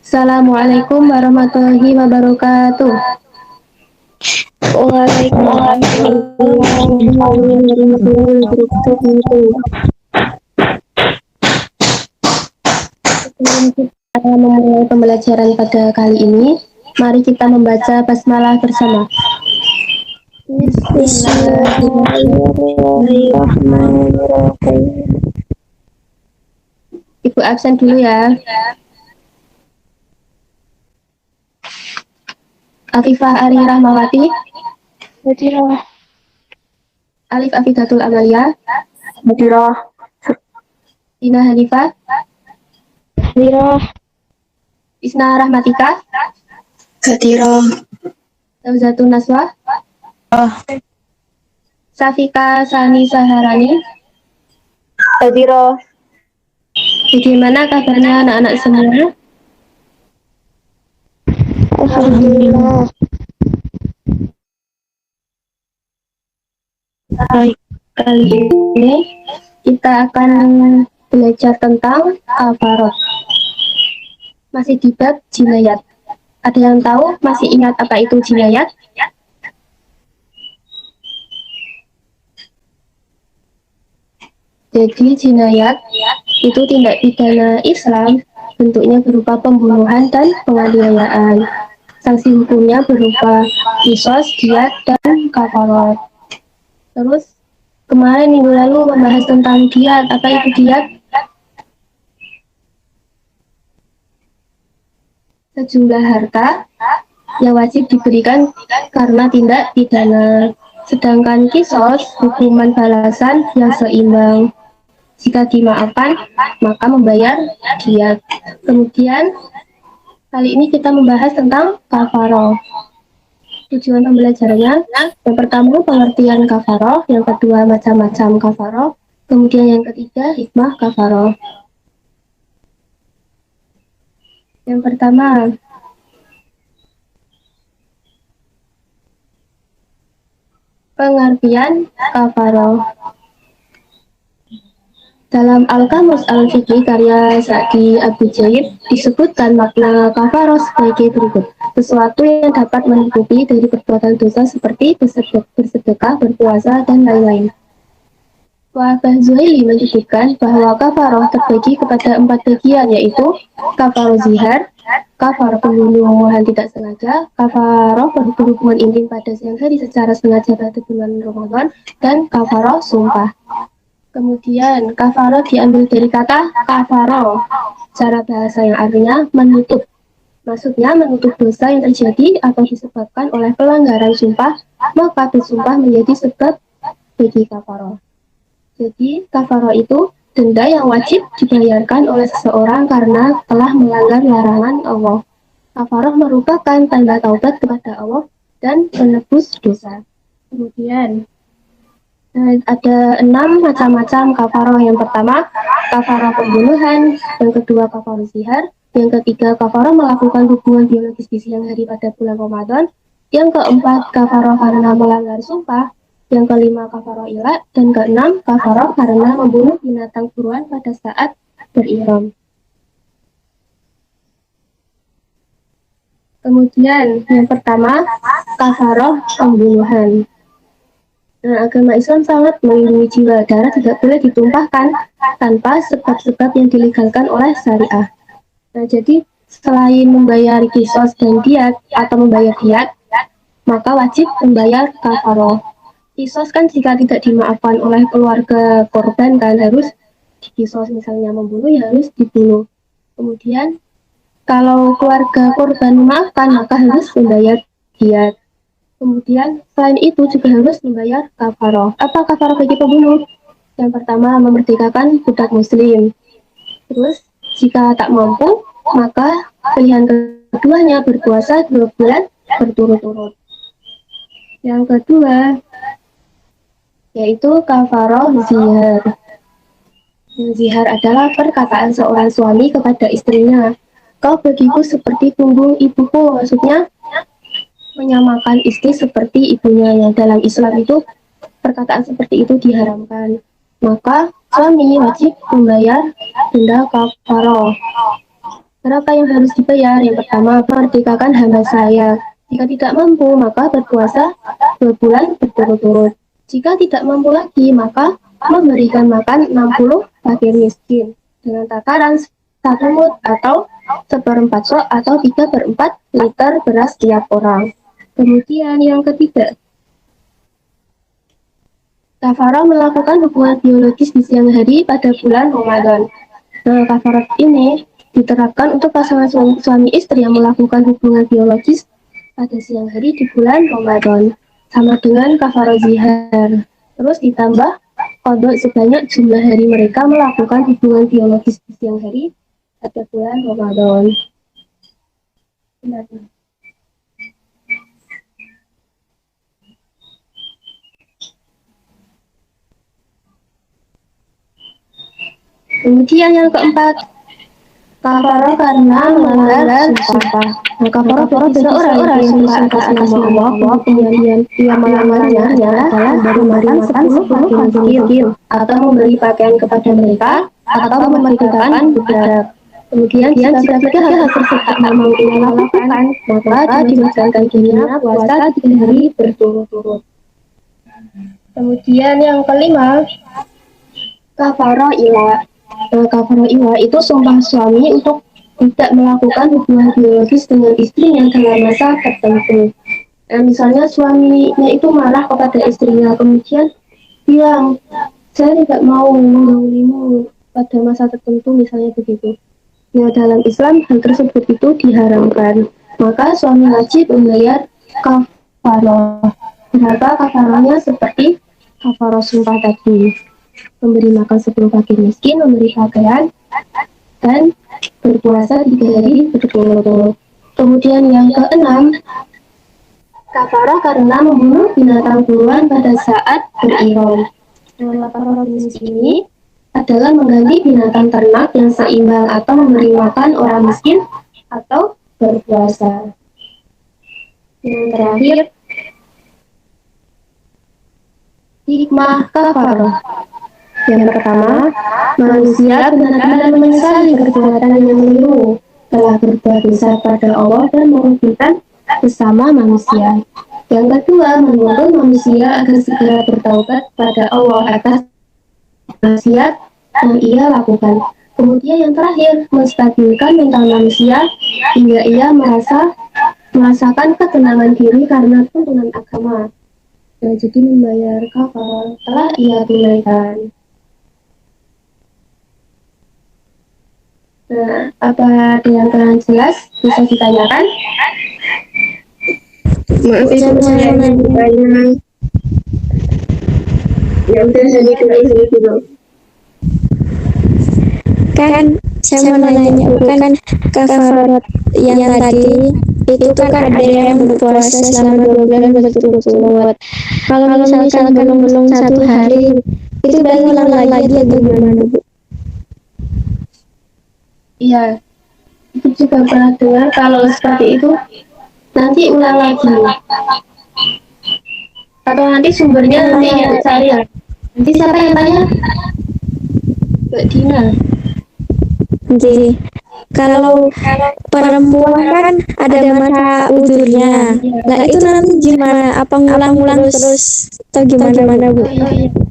Assalamualaikum warahmatullahi wabarakatuh. Waalaikumsalam warahmatullahi wabarakatuh. Sebelum kita memulai pembelajaran pada kali ini, mari kita membaca basmalah bersama. Bismillahirrahmanirrahim. Ibu absen dulu ya. Afifah Ari Rahmawati, Hadirah, Alif Afidatul Amalia, hadirah, Dina Hanifah, hadirah, Isna Rahmatika, hadirah, Zauzatun Naswa, Safika Sani Saharani. hadirah. Bagaimana kabarnya anak-anak semua? Alhamdulillah. Baik, kali ini kita akan belajar tentang kafaroh. Masih di bab jinayat. Ada yang tahu, masih ingat apa itu jinayat? Jadi jinayat itu tindak pidana Islam, bentuknya berupa pembunuhan dan penganiayaan. Sanksi hukumnya berupa qisas, diat, dan kafaroh. Terus kemarin minggu lalu membahas tentang diat. Apa itu diat? Sejumlah harta yang wajib diberikan karena tindak pidana. Sedangkan kisos, hukuman balasan yang seimbang. Jika dimaafkan, maka membayar diat. Kemudian, kali ini kita membahas tentang kafaroh. Tujuan pembelajarannya, yang pertama pengertian kafaroh, yang kedua macam-macam kafaroh, kemudian yang ketiga hikmah kafaroh. Yang pertama, pengertian kafaroh. Dalam Al-Kamus Al-Fiqhi karya Sa'di Abu Jaib disebutkan makna kafaroh sebagai berikut. Sesuatu yang dapat menutupi dari perbuatan dosa seperti bersedekah, berpuasa, dan lain-lain. Wahbah Zuhaili menyebutkan bahwa kafaroh terbagi kepada 4 bagian, yaitu kafaroh zihar, kafaroh pembunuhan tidak sengaja, kafaroh berhubungan intim pada siang hari secara sengaja pada bulan Ramadan, dan kafaroh sumpah. Kemudian kafaroh diambil dari kata kafaroh, cara bahasa yang artinya menutup. Maksudnya menutup dosa yang terjadi atau disebabkan oleh pelanggaran sumpah, maka bersumpah menjadi sebab bagi kafaroh. Jadi kafaroh itu denda yang wajib dibayarkan oleh seseorang karena telah melanggar larangan Allah. Kafaroh merupakan tanda taubat kepada Allah dan menebus dosa. Kemudian ada 6 macam-macam kafaroh. Yang pertama, kafaroh pembunuhan. Yang kedua, kafaroh zihar. Yang ketiga, kafaroh melakukan hubungan biologis di siang hari pada bulan Ramadan. Yang keempat, kafaroh karena melanggar sumpah. Yang kelima, kafaroh ilah. Dan keenam, kafaroh karena membunuh binatang buruan pada saat berihram. Kemudian, yang pertama, kafaroh pembunuhan. Agama Islam sangat melindungi jiwa. Darah tidak boleh ditumpahkan tanpa sebab-sebab yang dilegalkan oleh syariah. Jadi selain membayar qisas dan diat atau membayar diat, maka wajib membayar kafaroh. Qisas kan jika tidak dimaafkan oleh keluarga korban kan harus diqisas, misalnya membunuh ya harus dibunuh. Kemudian kalau keluarga korban memaafkan maka harus membayar diat. Kemudian selain itu juga harus membayar kafaroh. Apa kafaroh bagi pembunuh? Yang pertama, memerdekakan budak muslim. Terus jika tak mampu, maka pilihan keduanya berpuasa 2 bulan berturut-turut. Yang kedua yaitu kafaroh zihar. Zihar adalah perkataan seorang suami kepada istrinya, kau bagiku seperti punggung ibuku. Maksudnya menyamakan istri seperti ibunya. Yang dalam Islam itu perkataan seperti itu diharamkan. Maka suami wajib membayar denda kafaro. Berapa yang harus dibayar? Yang pertama, merdekakan hamba saya. Jika tidak mampu, maka berpuasa 2 bulan berturut-turut. Jika tidak mampu lagi, maka memberikan makan 60 fakir miskin dengan takaran 1 mud atau 1/4 sok atau 3/4 liter beras tiap orang. Kemudian yang ketiga, kafarah melakukan hubungan biologis di siang hari pada bulan Ramadan. Nah, kafarat ini diterapkan untuk pasangan suami istri yang melakukan hubungan biologis pada siang hari di bulan Ramadan, sama dengan kafarat zihar. Terus ditambah kodok sebanyak jumlah hari mereka melakukan hubungan biologis di siang hari pada bulan Ramadan. Kemudian yang keempat, kafarah karena melanggar sumpah. Nah, kafarah bagi seorang yang sumpah atas nama Allah, kemudian ia melanggarnya adalah memberi makan 10 miskin, atau memberi pakaian kepada mereka, atau memerdekakan budak. Kemudian jika tiga hal tersebut tak mampu ia lakukan, maka diwajibkan dirinya puasa 3 hari berturut-turut. Kemudian yang kelima, kafarah iwa. Kafarah iwa itu sumpah suami untuk tidak melakukan hubungan biologis dengan istrinya dalam masa tertentu. Misalnya suaminya itu marah kepada istrinya, kemudian bilang, saya tidak mau menggaulimu pada masa tertentu, misalnya begitu. Ya, dalam Islam hal tersebut itu diharamkan. Maka suami wajib membayar kafarah. Berapa kafarahnya? Seperti kafarah sumpah tadi, memberi makan 10 fakir miskin, memberi pakaian, dan berpuasa 3 hari berturut-turut. Kemudian yang keenam, kafarah karena membunuh binatang buruan pada saat berihram. Kafarah jenis ini adalah mengganti binatang ternak yang seimbang atau memberi makan orang miskin atau berpuasa. Yang terakhir, hikmah kafarah. Yang pertama, manusia benar-benar menyesali perbuatan yang keliru, telah berbuat dosa pada Allah dan merugikan sesama manusia. Yang kedua, menuntut manusia agar segera bertaubat pada Allah atas maksiat yang ia lakukan. Kemudian yang terakhir, menstabilkan mental manusia hingga ia merasakan ketenangan diri karena tuntunan agama. Nah, jadi membayar kafarah telah ia tunaikan. Nah, apa ada yang kurang jelas? Bisa ditanyakan? Maaf ibu, saya mau bertanya. Ya udah, jadi dulu. Kan saya mau nanya Bu, kan kafarat yang tadi itu kan ada yang berpuasa selama 2 bulan berturut-turut. Kalau misalkan belum 1 hari itu udah ngulang lagi atau gimana Bu? Iya, itu juga pernah dengar kalau seperti itu nanti ulang lagi. Atau nanti sumbernya nanti yang cari. Nanti siapa yang tanya? Mbak Dina. Jadi kalau perempuan kan ada masa uzurnya. Nah itu nanti gimana? Apa ngulang terus atau gimana Bu?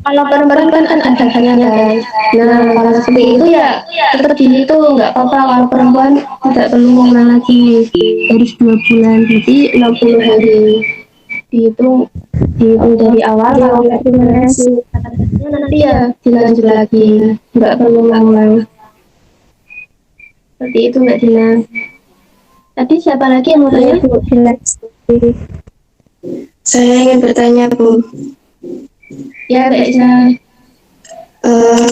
Kalau perempuan kan ada hanya kan. Nah, kalau seperti itu ya tetap dihitung, nggak apa-apa kalau perempuan tidak perlu mengulang lagi. Harus 2 bulan, jadi 60 hari. Dihitung dari awal. Kalau Terima kasih. nanti ya dilanjut lagi, nggak perlu mengulang. Seperti itu Mbak Dina. Tadi siapa lagi yang mau tanya? Saya ingin bertanya Bu. Ya Mbak Dina.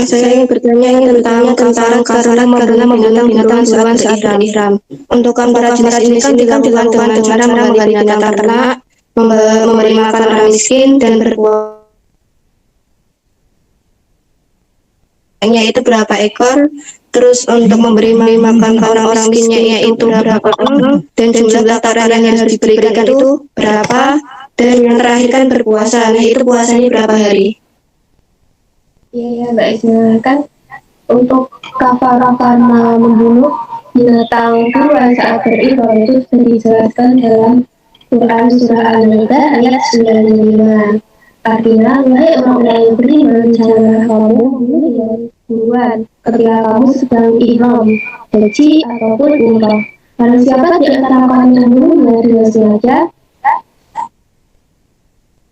Saya ingin bertanya tentang kafarat karena membunuh binatang buruan saat berihram. Untuk kafarat jenis ini kan dilakukan dengan cara mengganti binatang ternak, memberi makan orang miskin, dan berpuasa. Itu berapa ekor? Terus untuk memberi makan orang-orang miskinnya itu berapa orang? Dan jumlah takaran yang harus diberikan itu berapa? Dan yang terakhir kan berpuasa. Nah itu puasanya berapa hari? Iya Mbak Isna, kan untuk kafarah karena membunuh binatang buruan saat berihram itu sudah dijelaskan dalam Quran Surah Al-Maidah ayat 95. Artinya, wahai orang-orang yang beriman, janganlah kamu membunuh hewan buruan ketika kamu sedang ihram, haji ataupun umrah. Barang siapa di antara kamu yang membunuhnya dengan sengaja,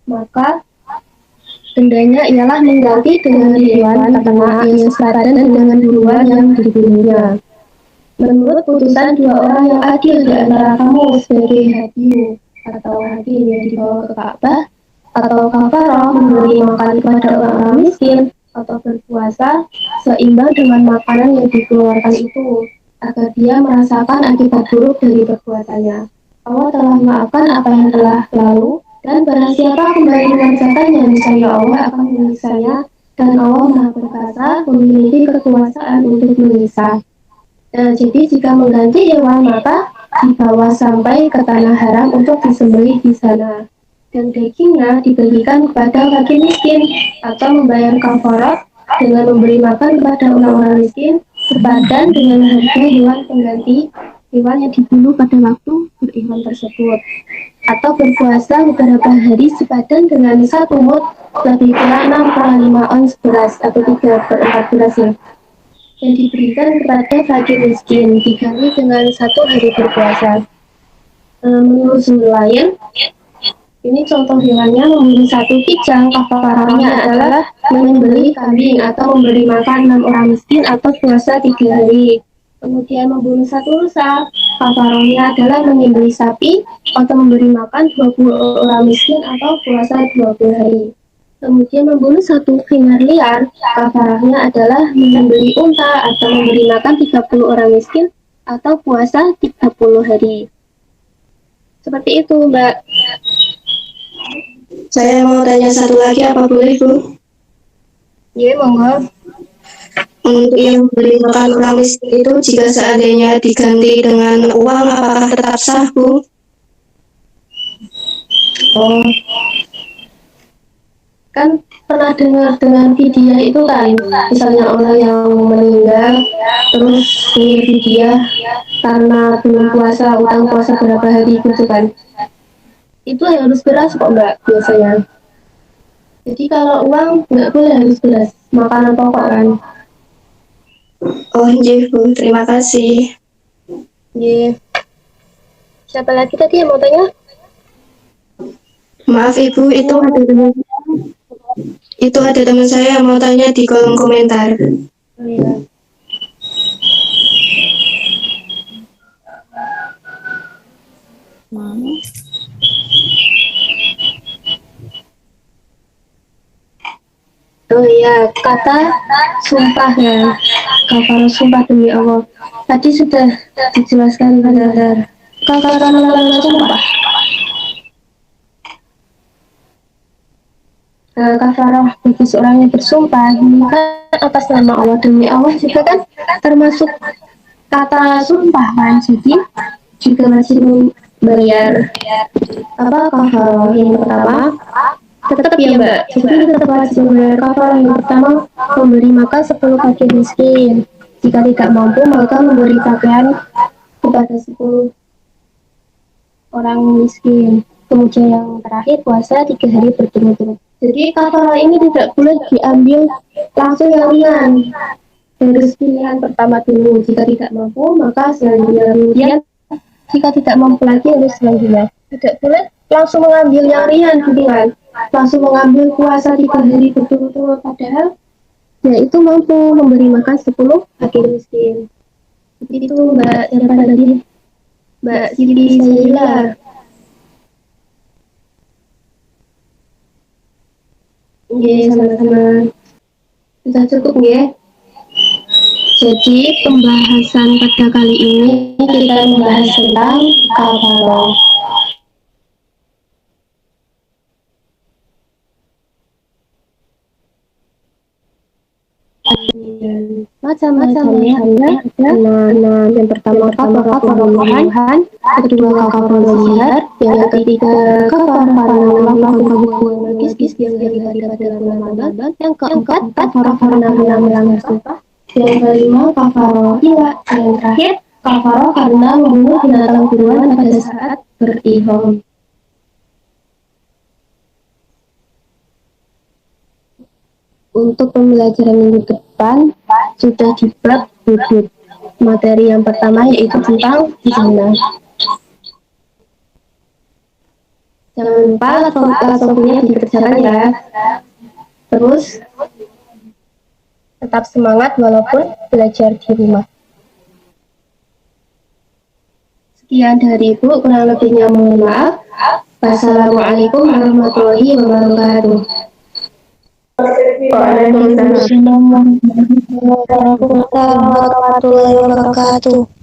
maka dendanya ialah mengganti dengan hewan ternak yang sepadan dengan buruan yang dibunuhnya. Menurut putusan dua orang yang adil di antara kamu sebagai hadiu atau hadir yang dibawa ke Ka'bah, atau kafarah memberi makan kepada orang-orang miskin, atau berpuasa seimbang dengan makanan yang dikeluarkan itu, agar dia merasakan akibat buruk dari perbuatannya. Allah telah memaafkan apa yang telah lalu, dan barang siapa kembali mengerjakannya, niscaya Allah akan menyiksanya, dan Allah Maha Perkasa memiliki kekuasaan untuk menyiksa. Jadi jika mengganti hewan maka dibawa sampai ke tanah haram untuk disembelih di sana. Dan dagingnya dibagikan kepada fakir miskin atau membayar kafarat dengan memberi makan kepada orang-orang miskin sepadan dengan harga hewan pengganti hewan yang dibunuh pada waktu berihram tersebut. Atau berpuasa beberapa hari sepadan dengan satu mud lebih kurang 6,5 ons beras atau 3/4 beras ya, yang diberikan kepada fakir miskin diganti dengan satu hari berpuasa. Menurut sumber lain, ini contoh hewannya membeli satu kijang, kafarahnya adalah membeli kambing atau memberi makan 6 orang miskin atau puasa 3 hari. Kemudian membunuh satu rusa, kafarahnya adalah menyembelih sapi atau memberi makan 20 orang miskin atau puasa 20 hari. Kemudian membunuh satu hingar liar, kafarahnya adalah menyembelih unta atau memberi makan 30 orang miskin atau puasa 30 hari. Seperti itu, Mbak. Saya mau tanya satu lagi, apa boleh, Bu? Iya, monggo. Untuk yang beri makan orang miskin itu, jika seandainya diganti dengan uang, apakah tetap sah, Bu? Oh, kan pernah dengar dengan vidya itu kan, misalnya orang yang meninggal terus punya vidya karena belum puasa, utang puasa berapa hari gitu kan. Itu harus beras kok Mbak biasanya. Jadi kalau uang nggak boleh, harus beras, makanan pokok kan. Oh, iya, Bu. Terima kasih. Iya. Siapa lagi tadi yang mau tanya? Maaf, Ibu, itu ada teman saya yang mau tanya di kolom komentar. Oh iya. Oh iya, kata sumpah ya. Kafarah sumpah demi Allah. Tadi sudah dijelaskan benar. Kafarah melakukan sumpah. Kafarah bagi seorang yang bersumpah mengikat atas nama Allah demi Allah juga kan termasuk kata sumpah kan. Jadi juga masih membayar apa kafarah yang pertama. Tetap ya Mbak, jadi tetap wajib membayar kafarah yang pertama, memberi makan 10 fakir miskin. Jika tidak mampu maka memberi pakaian kepada 10 orang miskin. Kemudian yang terakhir puasa 3 hari berturut-turut. Jadi kafarah ini tidak boleh diambil langsung yang ringan. Harus pilihan pertama dulu. Jika tidak mampu maka selanjutnya. Kemudian jika tidak mampu lagi harus selanjutnya. Tidak boleh langsung mengambil yang ringan gitu kan. Langsung mengambil puasa 3 hari berturut-turut padahal ya itu mampu memberi makan 10 fakir miskin. Itu Mbak siapa tadi? Mbak Siti Saila. Oke, sama-sama. Sudah cukup ya. Jadi pembahasan pada kali ini kita membahas tentang kafarah. Macam-macamnya ada enam. Yang pertama kafara pembunuhan, kedua kafara zihar, yang ketiga kafara karena melakukan hubungan magis di siang hari pada bulan Ramadan, yang keempat kafara karena melanggar sumpah, yang kelima kafara gila, yang terakhir kafara karena membunuh binatang buruan pada saat berihram. Untuk pembelajaran minggu depan sudah di bab hudud. Materi yang pertama yaitu tentang zina. Jangan lupa lasofinya dikerjakan ya. Terus tetap semangat walaupun belajar di rumah. Sekian dari Ibu, kurang lebihnya mohon maaf. Wassalamualaikum warahmatullahi wabarakatuh. Waalaikumsalam warahmatullahi wabarakatuh.